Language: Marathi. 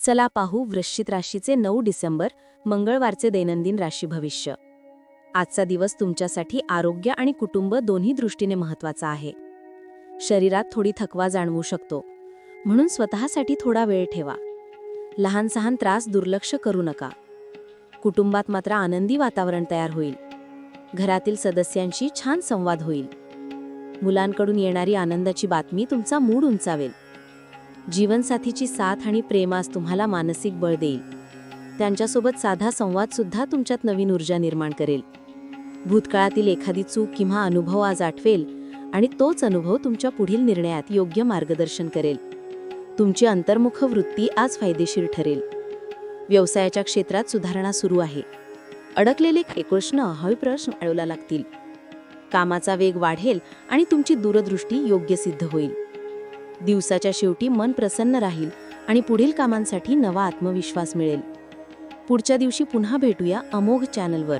चला पाहू वृश्चिक राशीचे 9 डिसेंबर मंगळवारचे दैनंदिन राशी भविष्य। आजचा दिवस तुमच्यासाठी आरोग्य आणि कुटुंब दोन्ही दृष्टीने महत्त्वाचा आहे। शरीरात थोडी थकवा जाणवू शकतो, म्हणून स्वतःसाठी थोडा वेळ ठेवा। लहान सहान त्रास दुर्लक्ष करू नका। कुटुंबात मात्र आनंदी वातावरण तयार होईल। घरातील सदस्यांशी छान संवाद होईल। मुलांकडून येणारी आनंदाची बातमी तुमचा मूड उंचावेल। जीवनसाथीची साथ आणि प्रेम आज तुम्हाला मानसिक बळ देईल। त्यांच्यासोबत साधा संवाद सुद्धा तुमच्यात नवीन ऊर्जा निर्माण करेल। भूतकाळातील एखादी चूक किंवा अनुभव आज आठवेल आणि तोच अनुभव तुमच्या पुढील निर्णयात योग्य मार्गदर्शन करेल। तुमची अंतर्मुख वृत्ती आज फायदेशीर ठरेल। व्यवसायाच्या क्षेत्रात सुधारणा सुरू आहे। अडकलेले प्रश्न हळूहळू मिळवला लागतील। कामाचा वेग वाढेल आणि तुमची दूरदृष्टी योग्य सिद्ध होईल। दिवसाच्या शेवटी मन प्रसन्न राहील आणि पुढील कामांसाठी नवा आत्मविश्वास मिळेल। पुढच्या दिवशी पुन्हा भेटूया अमोघ चॅनलवर।